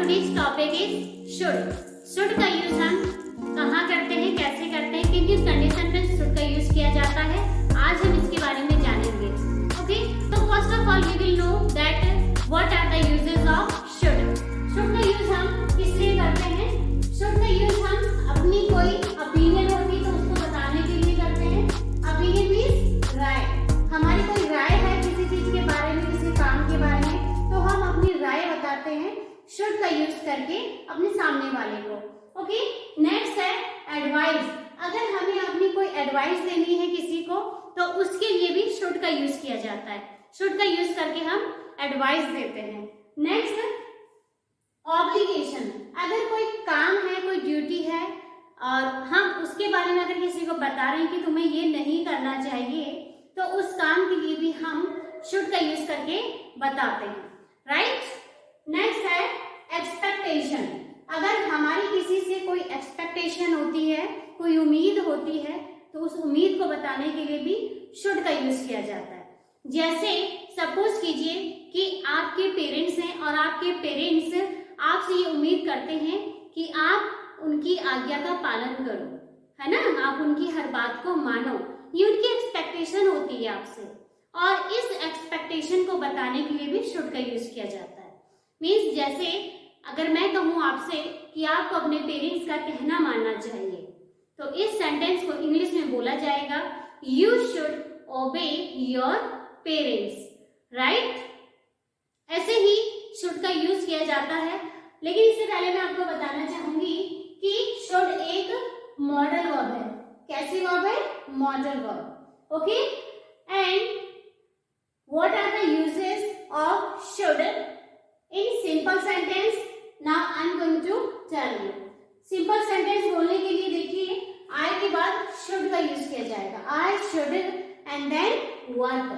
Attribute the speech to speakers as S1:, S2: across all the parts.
S1: today's topic is should. Should का use हम कहाँ करते हैं, कैसे करते हैं, किन किन कंडीशन में should का यूज किया जाता है, आज हम इसके बारे में जानेंगे. ओके, तो first of all we will know that what are the uses of should. should का यूज हम किस लिए करते हैं? should का यूज हम अपनी कोई ओपिनियन होती तो उसको बताने के लिए करते हैं. ओपिनियन मींस राय. हमारी कोई राय है किसी चीज के बारे में, किसी काम के बारे में, तो हम अपनी राय बताते हैं should का यूज करके अपने सामने वाले को. ओके, नेक्स्ट है एडवाइस. अगर हमें अपनी कोई एडवाइस देनी है किसी को तो उसके लिए भी should का यूज किया जाता है. should का यूज करके हम एडवाइस देते हैं. Next obligation. अगर कोई काम है, कोई ड्यूटी है और हम उसके बारे में अगर किसी को बता रहे हैं कि तुम्हें ये नहीं करना चाहिए, तो उस काम के लिए भी हम should का यूज करके बताते हैं. राइट. नेक्स्ट है एक्सपेक्टेशन. अगर हमारी किसी से कोई एक्सपेक्टेशन होती है, कोई उम्मीद होती है, तो उस उम्मीद को बताने के लिए भी should का यूज किया जाता है. जैसे सपोज कीजिए कि आपके पेरेंट्स हैं और आपके पेरेंट्स आपसे ये उम्मीद करते हैं कि आप उनकी आज्ञा का पालन करो, है ना, आप उनकी हर बात को मानो. ये उनकी एक्सपेक्टेशन होती है आपसे, और इस एक्सपेक्टेशन को बताने के लिए भी should का यूज किया जाता है. मीन्स जैसे अगर मैं कहूँ आपसे कि आपको अपने पेरेंट्स का कहना मानना चाहिए, तो इस सेंटेंस को इंग्लिश में बोला जाएगा यू शुड ओबे योर पेरेंट्स. राइट. ऐसे ही should का यूज किया जाता है. लेकिन इससे पहले मैं आपको बताना चाहूंगी कि should एक मॉडल वर्ब है. कैसी वर्ब है? Modal verb. Okay, and what are the uses of should in simple sentence? Now I am going to tell you. Simple sentence बोलने के लिए देखिए I के बाद should का यूज किया जाएगा. I should and then work.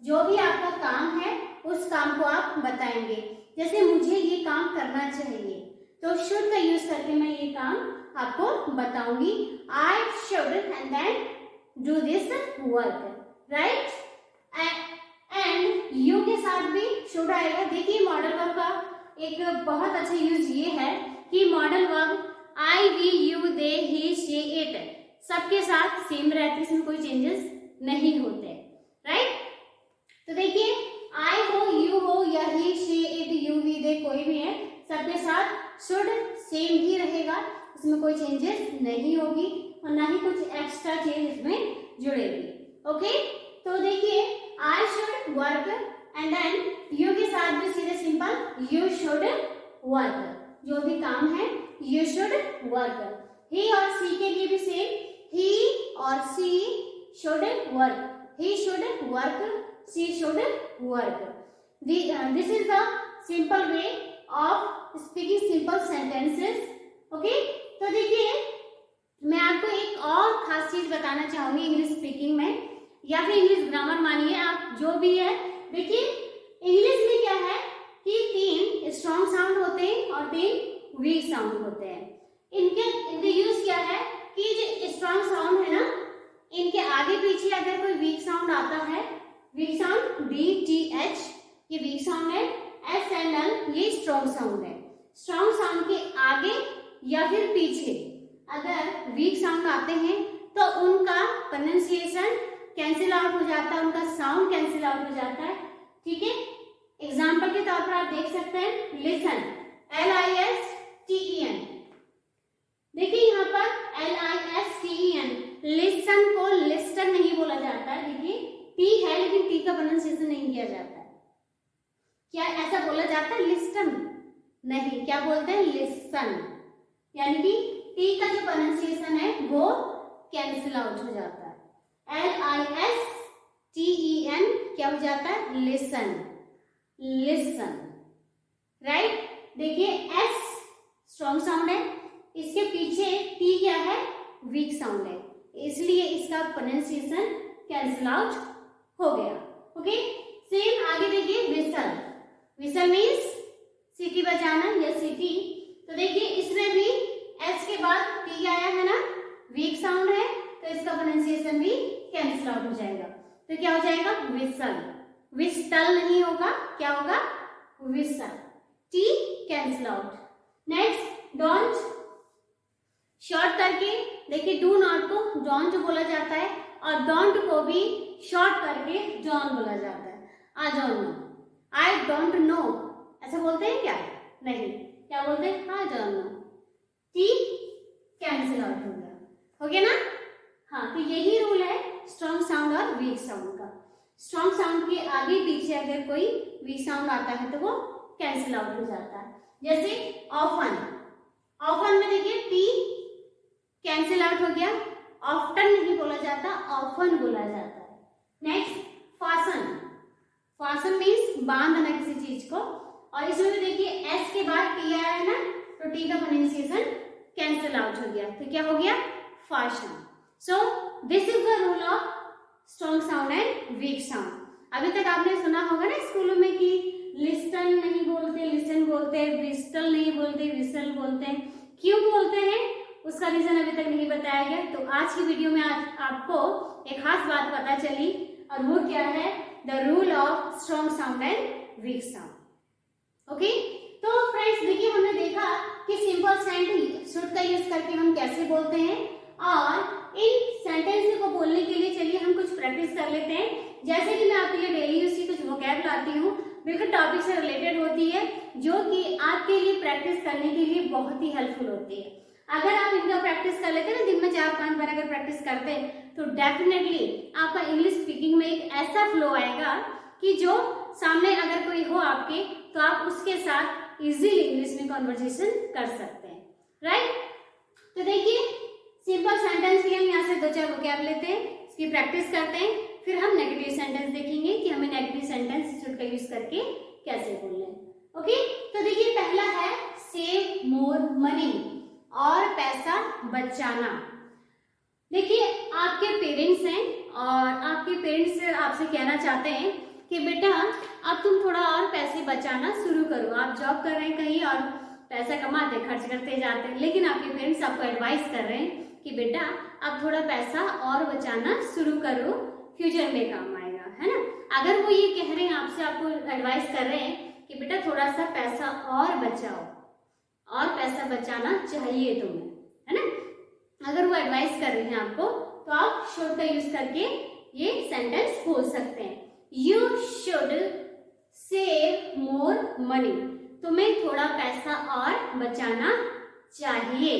S1: जो भी आपका काम है उस काम को आप बताएंगे. जैसे मुझे ये काम करना चाहिए, तो should का यूज करके मैं ये काम आपको बताऊंगी. I should and then do this work. Right? And you के साथ भी should आएगा. देखिए मॉडल वर्ब का एक बहुत अच्छा यूज ये है कि modal verb I, we, you, they, he, she, it सबके साथ सेम रहती है, इसमें कोई चेंजेस नहीं होते. राइट. तो देखिए आई हो, यू हो या ही, शी, इट, यू, वी, दे कोई भी है, सबके साथ should सेम ही रहेगा, इसमें कोई चेंजेस नहीं होगी और ना ही कुछ एक्स्ट्रा चेंज इसमें जुड़ेगी. ओके, तो देखिए I should work and then you के साथ भी सीधे सिंपल you should work. जो भी काम है you should work. He और she के लिए भी सेम, he और she should work. He should work. She should work. This is the simple way of speaking simple sentences. Okay? तो देखिए मैं आपको एक और खास चीज बताना चाहूंगी इंग्लिश स्पीकिंग में, या फिर इंग्लिश ग्रामर मानिए आप जो भी है. देखिए इंग्लिश में क्या है कि 3 स्ट्रॉन्ग साउंड होते हैं और 3 वीक साउंड होते हैं. इनके यूज क्या है कि जो स्ट्रॉन्ग साउंड है ना, इनके आगे पीछे अगर कोई वीक साउंड आता है, weak sound D, T, H ये वीक साउंड है, एस एंड एल ये स्ट्रॉन्ग साउंड है. स्ट्रॉन्ग साउंड के आगे या फिर पीछे अगर वीक साउंड आते हैं तो उनका प्रोनाउंसिएशन कैंसिल आउट हो जाता है, उनका साउंड कैंसिल आउट हो जाता है. ठीक है, एग्जाम्पल के तौर पर आप देख सकते हैं लिसन, LISTEN. देखिए यहाँ पर LISTEN, लिसन को लिस्टन नहीं बोला जाता है. देखिए टी है लेकिन टी का प्रोनाउंसिएशन नहीं किया जाता है. क्या ऐसा बोला जाता है लिस्टन? नहीं, क्या बोलते हैं? लिसन. यानी कि टी का जो प्रोनाउंसिएशन है वो कैंसिल आउट हो जाता है. LISTEN क्या हो जाता है? लिसन. लिसन. राइट. देखिए एस स्ट्रॉन्ग साउंड है, इसके पीछे टी क्या है? वीक साउंड है, इसलिए इसका प्रोनाउंसिएशन कैंसिल आउट हो गया. ओके, सेम आगे देखिए विसल. विसल मीन्स सीटी बजाना या सीटी. तो देखिए इसमें भी एस के बाद टी आया है ना, वीक साउंड है, तो इसका प्रोनाउंसिएशन भी कैंसिल आउट हो जाएगा. तो क्या हो जाएगा? विसल. विस्टल नहीं होगा, क्या होगा? Whistle. T cancel out. Next don't, short करके देखिए डू नॉट को डोंट बोला जाता है और डोंट को भी शॉर्ट करके डॉन बोला जाता है। I don't know, I don't know ऐसा बोलते हैं क्या? नहीं, क्या बोलते हैं? I don't know. T cancel out हो गया ना? हाँ, तो यही रूल है स्ट्रॉन्ग साउंड और वीक साउंड का। स्ट्रॉन्ग साउंड के आगे पीछे अगर कोई वीक साउंड आता है तो वो कैंसिल आउट हो जाता है। जैसे ऑफन, ऑफन में देखिए टी कैंसिल आउट हो गया, ऑफ्टन नहीं बोला जाता, ऑफन बोला जाता है। नेक्स्ट फासन, फासन मीन्स बांधना किसी चीज को, और इसमें भी देखिए एस के बाद टी आया है ना, तो टी का प्रोनाउंसिएशन कैंसिल आउट हो गया, तो क्या हो गया? फाशन। So this is the rule of strong sound and weak sound. अभी तक आपने सुना होगा ना स्कूलों में कि लिस्टन नहीं बोलते, लिसन बोलते, विस्टल नहीं बोलते, विसल बोलते हैं। क्यों बोलते हैं उसका रीजन अभी तक नहीं बताया गया। तो आज की वीडियो में आज आपको एक खास बात पता चली, और वो क्या है? The rule of strong sound and weak sound. Okay, तो फ्रेंड्स देखिए हमने देखा कि सिंपल सेंटेंस शुड का यूज करके हम कैसे बोलते हैं, और इन सेंटेंस को बोलने के लिए चलिए हम कुछ प्रैक्टिस कर लेते हैं। जैसे कि मैं आपके लिए डेली यूज की कुछ वोकैब लाती हूँ, बिल्कुल टॉपिक से रिलेटेड होती है, जो कि आपके लिए प्रैक्टिस करने के लिए बहुत ही हेल्पफुल होती है। अगर आप इनका प्रैक्टिस कर लेते हैं ना, दिन में 4-5 बार अगर प्रैक्टिस करते हैं तो डेफिनेटली आपका इंग्लिश स्पीकिंग में एक ऐसा फ्लो आएगा कि जो सामने अगर कोई हो आपके, तो आप उसके साथ इजीली इंग्लिश में कॉन्वर्सेशन कर सकते हैं। राइट? तो देखिए सिंपल सेंटेंस के लिए हम यहाँ से 2-4 वोकैब लेते हैं, इसकी प्रैक्टिस करते हैं, फिर हम नेगेटिव सेंटेंस देखेंगे कि हमें नेगेटिव सेंटेंस शुड का यूज करके कैसे बोलना है। ओके, तो देखिए पहला है सेव मोर मनी, और पैसा बचाना। देखिए आपके पेरेंट्स हैं और आपके पेरेंट्स आपसे कहना चाहते हैं कि बेटा अब तुम थोड़ा और पैसे बचाना शुरू करो। आप जॉब कर रहे हैं कहीं और पैसा कमाते खर्च करते जाते हैं, लेकिन आपके पेरेंट्स आपको एडवाइस कर रहे हैं कि बेटा अब थोड़ा पैसा और बचाना शुरू करो, फ्यूचर में काम आएगा, है ना। अगर वो ये कह रहे हैं आपसे, आपको एडवाइस कर रहे हैं कि बेटा थोड़ा सा पैसा और बचाओ, और पैसा बचाना चाहिए तुम्हें, है ना। अगर वो एडवाइस कर रहे हैं आपको, तो आप शुड का यूज करके ये सेंटेंस बोल सकते हैं। You should save more money, तुम्हें थोड़ा पैसा और बचाना चाहिए,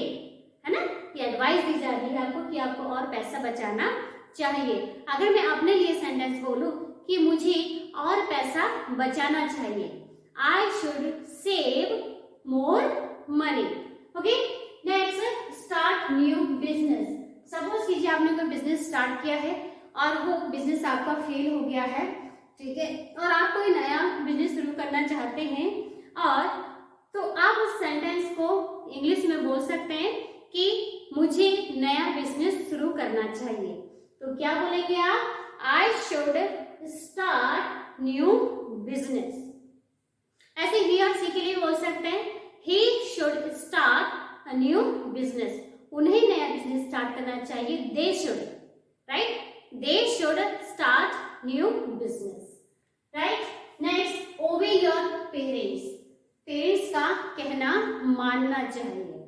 S1: है ना। ये एडवाइस दी जा रही है आपको कि आपको और पैसा बचाना चाहिए। अगर मैं अपने लिए सेंटेंस बोलूं कि मुझे और पैसा बचाना चाहिए, I should save more money. Okay, next start new business. Suppose कीजिए आपने कोई बिजनेस स्टार्ट किया है और वो बिजनेस आपका फेल हो गया है, ठीक है, और आप कोई नया बिजनेस शुरू करना चाहते हैं, और तो आप उस सेंटेंस को इंग्लिश में बोल सकते हैं कि मुझे नया बिजनेस शुरू करना चाहिए। तो क्या बोलेंगे आप? I should start new business. ऐसे ही और सी के लिए बोल सकते हैं he should start a new business, उन्हें नया बिजनेस स्टार्ट करना चाहिए। they should, right, they should start new business, right. next obey your parents, parents का कहना मानना चाहिए,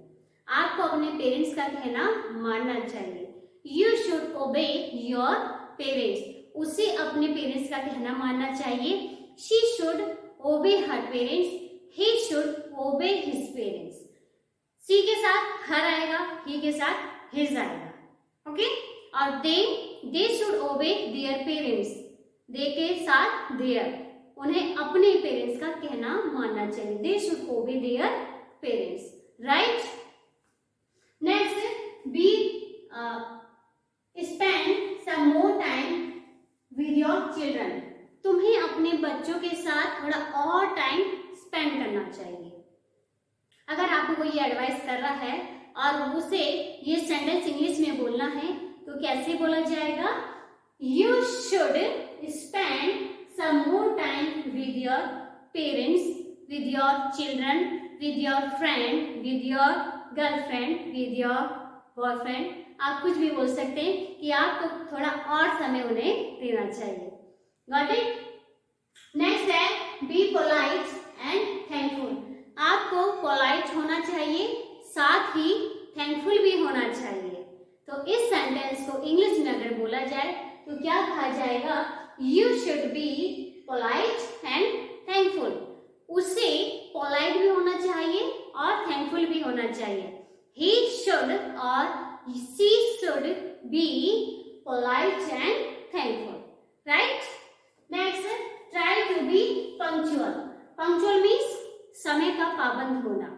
S1: आपको अपने पेरेंट्स का कहना मानना चाहिए। you should obey your parents, उसे अपने पेरेंट्स का कहना मानना चाहिए। she should obey her parents, he should obey his parents। सी के साथ हर आएगा, ही के साथ हिज आएगा। ओके, और they should obey their parents, they के साथ their, उन्हें अपने पेरेंट्स का कहना मानना चाहिए। they should obey their parents, right। next be spend some more time with your children, तुम्हें अपने बच्चों के साथ थोड़ा और टाइम स्पेंड करना चाहिए। अगर आपको कोई एडवाइस कर रहा है और उसे ये सेंटेंस इंग्लिश में बोलना है, तो कैसे बोला जाएगा? You should spend some more time with your parents, with your children, with your friend, with your girlfriend, with your boyfriend. आप कुछ भी बोल सकते हैं कि आपको थोड़ा और समय उन्हें देना चाहिए। Got it? नेक्स्ट है बी पोलाइट एंड थैंकफुल। आपको पोलाइट होना चाहिए, साथ ही थैंकफुल भी होना चाहिए। तो इस सेंटेंस को इंग्लिश में अगर बोला जाए तो क्या कहा जाएगा? You should be polite and thankful. उसे पोलाइट भी होना चाहिए और थैंकफुल भी होना चाहिए। He should or she should be polite and thankful, right? Next, try to be punctual. Punctual means समय का पाबंद होना।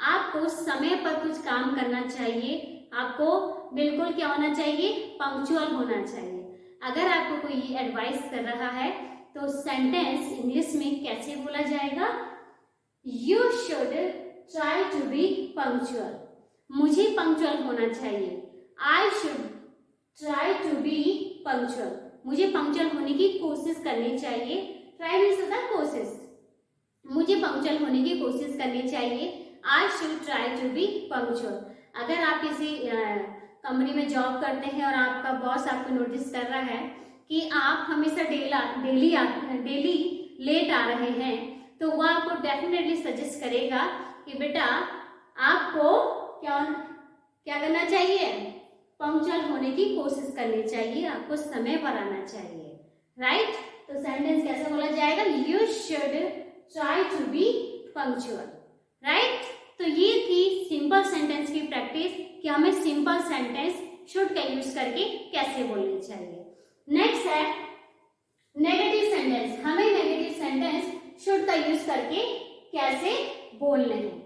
S1: आपको समय पर कुछ काम करना चाहिए, आपको बिल्कुल क्या होना चाहिए? पंक्चुअल होना चाहिए। अगर आपको कोई एडवाइस कर रहा है तो सेंटेंस इंग्लिश में कैसे बोला जाएगा? You should try to be punctual. मुझे पंक्चुअल होना चाहिए। I should try to be punctual. मुझे पंक्चुअल होने की कोशिश करनी चाहिए। Try means होता है कोशिश। मुझे पंक्चुअल होने की कोशिश करनी चाहिए। I should try to be punctual. अगर आप किसी कंपनी में जॉब करते हैं और आपका बॉस आपको नोटिस कर रहा है कि आप हमेशा डेली लेट आ रहे हैं, तो वो आपको डेफिनेटली सजेस्ट करेगा कि बेटा आपको क्या करना चाहिए? पंक्चुअल होने की कोशिश करनी चाहिए, आपको समय पर आना चाहिए, राइट? तो सेंटेंस कैसे बोला जाएगा? You should try to be punctual, right? तो ये थी सिंपल सेंटेंस की प्रैक्टिस कि हमें सिंपल सेंटेंस शुड का यूज करके कैसे बोलनी चाहिए। नेक्स्ट है नेगेटिव सेंटेंस। हमें नेगेटिव सेंटेंस शुड का यूज करके कैसे बोलने हैं,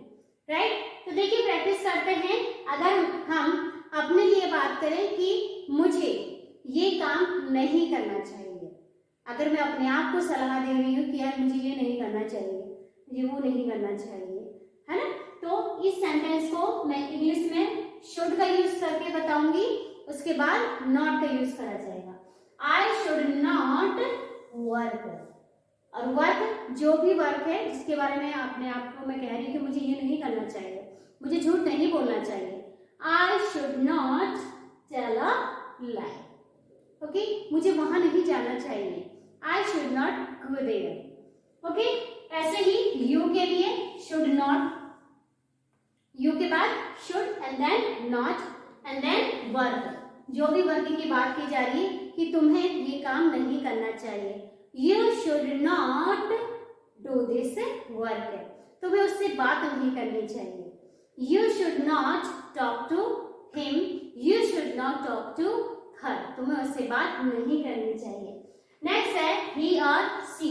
S1: राइट? तो देखिए प्रैक्टिस करते हैं। अगर हम अपने लिए बात करें कि मुझे ये काम नहीं करना चाहिए, अगर मैं अपने आप को सलाह दे रही हूँ कि यार मुझे ये नहीं करना चाहिए, मुझे वो नहीं करना चाहिए, है ना? तो इस सेंटेंस को मैं इंग्लिश में शुड का यूज करके बताऊंगी, उसके बाद नॉट का यूज करा जाएगा। आई शुड नॉट वर्क। और वर्क जो भी वर्क है जिसके बारे में अपने आप को मैं कह रही हूँ कि मुझे ये नहीं करना चाहिए, मुझे झूठ नहीं बोलना चाहिए। I should not tell a lie. Okay, मुझे वहां नहीं जाना चाहिए। I should not go there. Okay, ऐसे ही यू के लिए शुड नॉट, यू के बाद should and then not and then work. जो भी वर्क की बात की जा रही है कि तुम्हें ये काम नहीं करना चाहिए, you should not do this work, तुम्हें उससे बात नहीं करनी चाहिए। You should not talk to him, you should not talk to her, तुम्हें उससे बात नहीं करनी चाहिए। नेक्स्ट है ही और सी।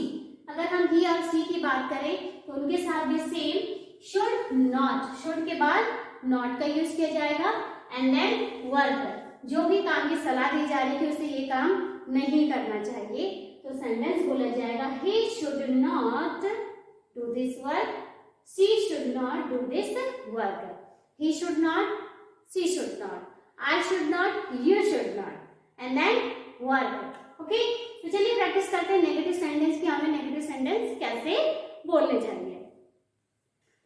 S1: अगर हम ही और सी की बात करें तो उनके साथ भी सेम शुड नॉट, शुड के बाद नॉट का यूज किया जाएगा एंड देन वर्क। जो भी काम की सलाह दी जा रही है कि उसे ये काम नहीं करना चाहिए, तो सेंटेंस बोला जाएगा he should not do this work, she should not do this work, he should not, she should not, I should not, you should not, and then work. Okay, तो चलिए प्रैक्टिस करते हैं नेगेटिव सेंटेंस की, हमें negative sentence कैसे बोलने चाहिए।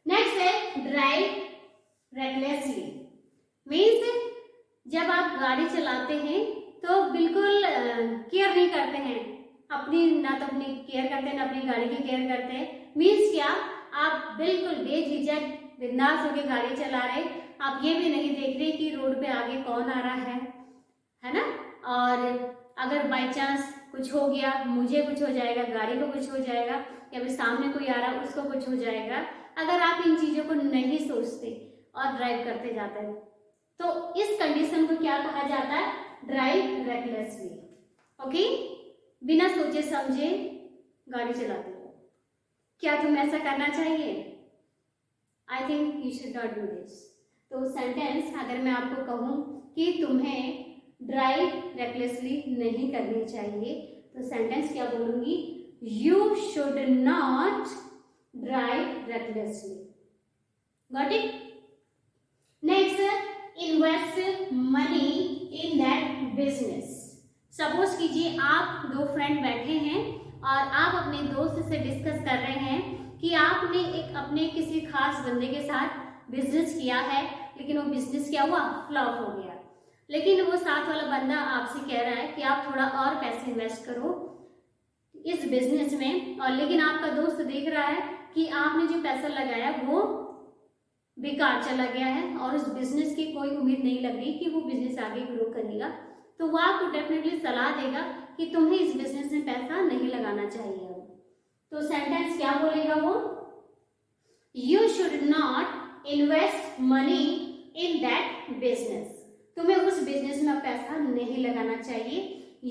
S1: Next है ड्राइव रेकलेसली। मीन्स जब आप गाड़ी चलाते हैं तो बिल्कुल केयर नहीं करते हैं अपनी, ना तो अपनी केयर करते हैं ना अपनी गाड़ी की केयर करते हैं। मीन्स क्या, आप बिल्कुल बेझिझक बिंदास होकर गाड़ी चला रहे, आप ये भी नहीं देख रहे कि रोड पे आगे कौन आ रहा है ना? और अगर बाई चांस कुछ हो गया, मुझे कुछ हो जाएगा, गाड़ी को कुछ हो जाएगा, या फिर सामने कोई आ रहा उसको कुछ हो जाएगा। अगर आप इन चीजों को नहीं सोचते और ड्राइव करते जाते हैं तो इस कंडीशन को क्या कहा जाता है? Drive recklessly. ओके, बिना सोचे समझे गाड़ी चलाते हो। क्या तुम्हें ऐसा करना चाहिए? I think you should not do this. तो सेंटेंस अगर मैं आपको कहूं कि तुम्हें ड्राइव रेकलेसली नहीं करनी चाहिए, तो सेंटेंस क्या बोलूंगी? You should not drive recklessly. Got it? Next, invest money in that business. Suppose कीजिए आप दो फ्रेंड बैठे हैं और आप अपने दोस्त से डिस्कस कर रहे हैं कि आपने एक अपने किसी खास बंदे के साथ बिजनेस किया है, लेकिन वो बिजनेस क्या हुआ? फ्लॉप हो गया। लेकिन वो साथ वाला बंदा आपसे कह रहा है कि आप थोड़ा और पैसे इन्वेस्ट करो इस बिजनेस में, और लेकिन आपका दोस्त देख रहा है कि आपने जो पैसा लगाया वो बेकार चला गया है और उस बिजनेस की कोई उम्मीद नहीं लग रही कि वो बिजनेस आगे ग्रो करेगा, तो वो आपको डेफिनेटली सलाह देगा कि तुम्हें इस बिजनेस में पैसा नहीं लगाना चाहिए। तो सेंटेंस क्या बोलेगा वो, you should not invest money in that business, तुम्हें उस बिजनेस में पैसा नहीं लगाना चाहिए।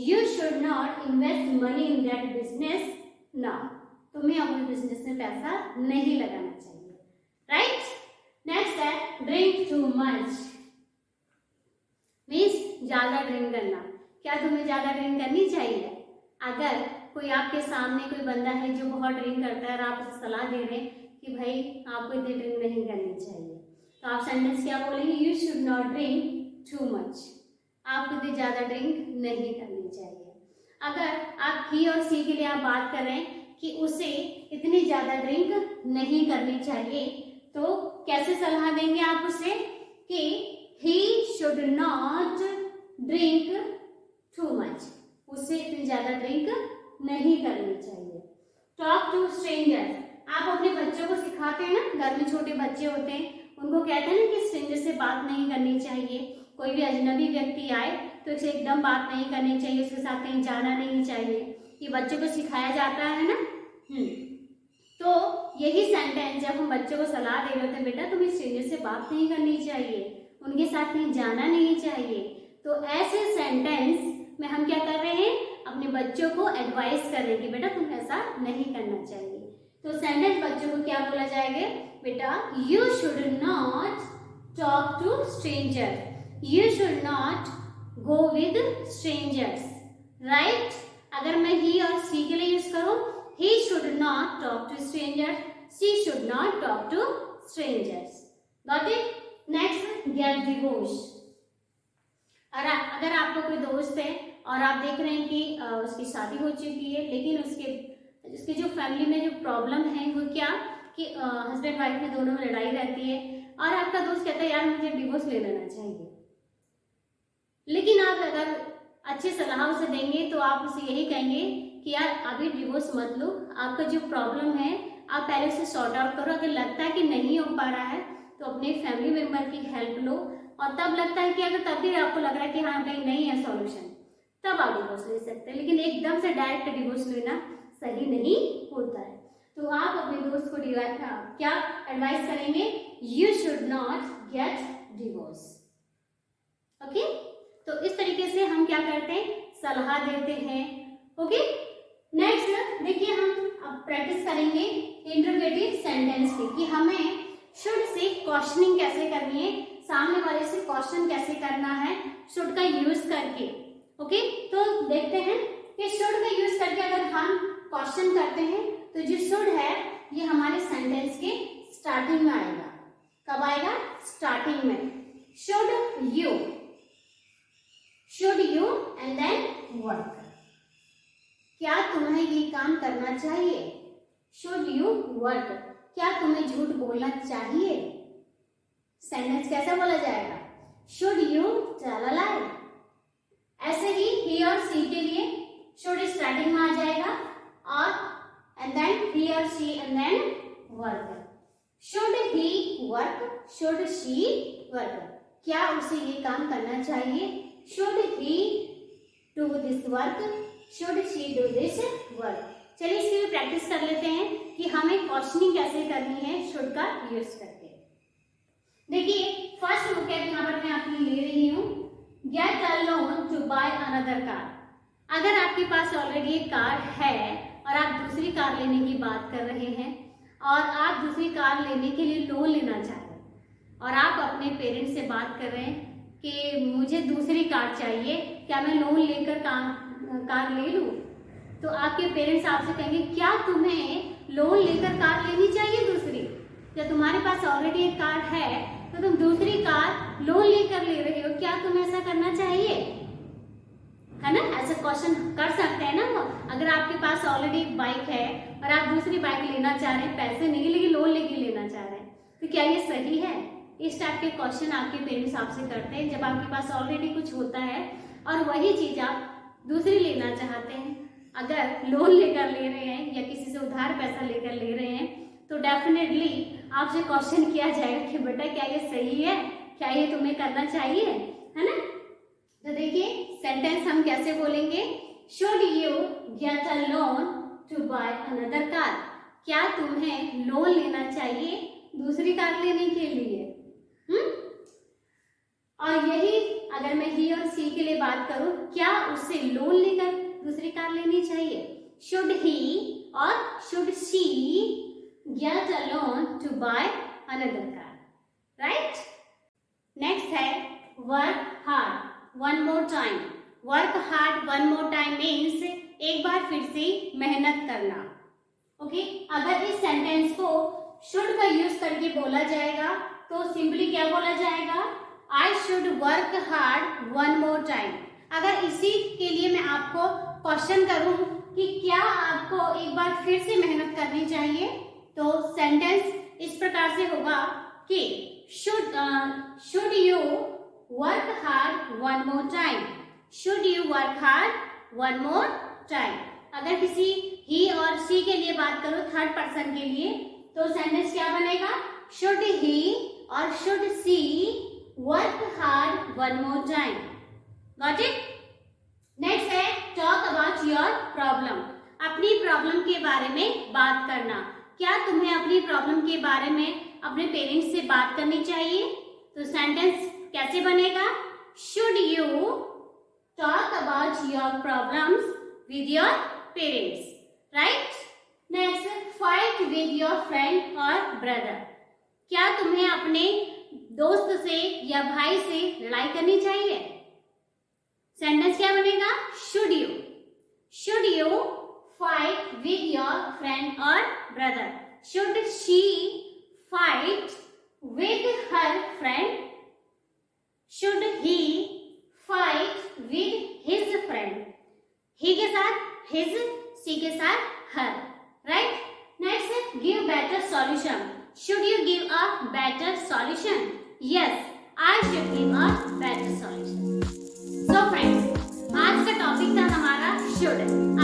S1: You should not invest money in that business now, तुम्हें अपने बिजनेस में पैसा नहीं लगाना चाहिए, राइट। नेक्स्ट है ड्रिंक टू मच, मीन्स ज्यादा ड्रिंक करना। क्या तुम्हें ज्यादा ड्रिंक करनी चाहिए? अगर कोई आपके सामने कोई बंदा है जो बहुत ड्रिंक करता है और आप उसे सलाह दे रहे हैं कि भाई आपको इतनी ड्रिंक नहीं करनी चाहिए, तो आप सेंटेंस क्या बोलेंगे, you should not drink too much, आपको इतनी ज्यादा ड्रिंक नहीं करनी चाहिए। अगर आप ही और सी के लिए आप बात कर रहे हैं कि उसे इतनी ज्यादा ड्रिंक नहीं करनी चाहिए, तो कैसे सलाह देंगे आप उसे कि he should not drink too much, उससे इतनी ज्यादा ड्रिंक नहीं करनी चाहिए। टॉक टू स्ट्रेंजर, आप अपने बच्चों को सिखाते हैं ना, घर में छोटे बच्चे होते हैं, उनको कहते हैं ना कि स्ट्रेंजर से बात नहीं करनी चाहिए, कोई भी अजनबी व्यक्ति आए तो उसे एकदम बात नहीं करनी चाहिए, उसके साथ कहीं जाना नहीं चाहिए, ये बच्चों को सिखाया जाता है ना। तो यही सेंटेंस जब हम बच्चों को सलाह दे रहे होते हैं, बेटा तुम्हें स्ट्रेंजर से बात नहीं करनी चाहिए, उनके साथ कहीं जाना नहीं चाहिए, तो ऐसे सेंटेंस में हम क्या कर रहे हैं, अपने बच्चों को एडवाइस कर रहे हैं कि बेटा तुम ऐसा नहीं करना चाहिए। तो सेंटेंस बच्चों को क्या बोला जाएगा, बेटा you should not talk to stranger, you should not go with strangers, right. अगर मैं ही और सी के लिए यूज करूं, he should not talk to strangers, she should not talk to strangers, got it। next get divorced, और अगर आपका कोई दोस्त है और आप देख रहे हैं कि उसकी शादी हो चुकी है, लेकिन उसके जो फैमिली में जो प्रॉब्लम है वो क्या कि हस्बैंड वाइफ में दोनों में लड़ाई रहती है, और आपका दोस्त कहता है यार मुझे डिवोर्स ले लेना चाहिए, लेकिन आप अगर अच्छी सलाह उसे देंगे तो आप उसे यही कहेंगे कि यार अभी डिवोर्स मत लो, आपका जो प्रॉब्लम है आप पहले उसे सॉर्ट आउट करो, अगर लगता है कि नहीं हो पा रहा है तो अपने फैमिली मेंबर की हेल्प लो, और तब लगता है कि अगर तब भी आपको लग रहा है कि हाँ कहीं नहीं है सॉल्यूशन, तब आप डिवोर्स ले सकते हैं, लेकिन एकदम से डायरेक्ट डिवोर्स लेना सही नहीं होता है। तो आप अपने दोस्त को क्या एडवाइस करेंगे, you should not gate divorce, okay. तो इस तरीके से हम क्या करते हैं, सलाह देते हैं, ओके। नेक्स्ट देखिए हम अब प्रैक्टिस करेंगे इंटरोगेटिव सेंटेंस की, कि हमें शुड से क्वेश्चनिंग कैसे करनी है, सामने वाले से क्वेश्चन कैसे करना है शुड का यूज करके, ओके। तो देखते हैं कि शुड का यूज करके अगर हम क्वेश्चन करते हैं तो जो शुड है ये हमारे सेंटेंस के स्टार्टिंग में आएगा। कब आएगा, स्टार्टिंग में। Should you and then work, क्या तुम्हें ये काम करना चाहिए, शुड यू वर्क, क्या तुम्हें झूठ बोलना चाहिए, सेंटेंस कैसा बोला जाएगा, शुड यू टेल अ लाई। ऐसे ही और सी के लिए शुड स्टार्टिंग में आ जाएगा, और एंड देन ही और she and then work. Should he work, should she work, क्या उसे ये काम करना चाहिए, should he do this work, should she do this work. चलिए इसकी भी प्रैक्टिस कर लेते हैं कि हमें क्वेश्चनिंग कैसे करनी है शुड का यूज करके। देखिए फर्स्ट वोकैब यहाँ पर मैं आपके लिए ले रही हूँ, get a loan to buy another car. अगर आपके पास ऑलरेडी एक कार है और आप दूसरी कार लेने की बात कर रहे हैं, और आप दूसरी कार लेने के लिए लोन लेना चाह रहे हैं, और आप अपने पेरेंट्स से बात कर रहे हैं कि मुझे दूसरी कार चाहिए, क्या मैं लोन लेकर कार ले लूँ, तो आपके पेरेंट्स आपसे कहेंगे क्या तुम्हें लोन लेकर कार लेनी चाहिए दूसरी, या तुम्हारे पास ऑलरेडी एक कार है तो तुम दूसरी कार लोन लेकर ले रही हो, क्या तुम्हें ऐसा करना चाहिए, है ना। ऐसा क्वेश्चन कर सकते हैं ना वो। अगर आपके पास ऑलरेडी एक बाइक है और आप दूसरी बाइक लेना चाह रहे हैं, पैसे नहीं लेकिन लोन लेके लेना चाह रहे हैं, तो क्या ये सही है। इस टाइप के क्वेश्चन आपके पेरेंट्स आपसे करते हैं जब आपके पास ऑलरेडी कुछ होता है और वही चीज आप दूसरी लेना चाहते हैं। अगर लोन लेकर ले रहे हैं या किसी से उधार पैसा लेकर ले रहे हैं तो तो डेफिनेटली आपसे क्वेश्चन किया जाएगा कि बेटा क्या ये सही है, क्या ये तुम्हें करना चाहिए, है ना। तो देखिए सेंटेंस हम कैसे बोलेंगे, should you get a loan to buy another car, क्या तुम्हें लोन लेना चाहिए दूसरी कार लेने के लिए। और यही अगर मैं ही और सी के लिए बात करूं, क्या उसे लोन लेकर दूसरी कार लेनी चाहिए, शुड ही और should she get a loan to buy another car, right. Next है work hard one more time. Work hard one more time means एक बार फिर से मेहनत करना। ओके, अगर इस सेंटेंस को शुड का यूज करके बोला जाएगा तो सिंपली क्या बोला जाएगा, I should work hard one more time. अगर इसी के लिए मैं आपको क्वेश्चन करूं कि क्या आपको एक बार फिर से मेहनत करनी चाहिए, तो सेंटेंस इस प्रकार से होगा कि should you work hard one more time, should you work hard one more time. अगर किसी ही और सी के लिए बात करो थर्ड पर्सन के लिए, तो सेंटेंस क्या बनेगा, शुड ही और should see work hard one more time. Got it. Next है टॉक अबाउट योर प्रॉब्लम। अपनी प्रॉब्लम के बारे में बात करना। क्या तुम्हें अपनी प्रॉब्लम के बारे में अपने पेरेंट्स से बात करनी चाहिए, तो सेंटेंस कैसे बनेगा, should you talk about your problems with your parents, right. Next, fight with your friend और ब्रदर। क्या तुम्हें अपने दोस्त से या भाई से लड़ाई करनी चाहिए, सेंटेंस क्या बनेगा, should you fight with your friend और brother, should she fight with her friend, should he fight with his friend, he के साथ हिज, सी के साथ her, right. Next, give better solution. Should you give a better solution, yes I should give a better solution. So friends, आज का topic था हमारा should.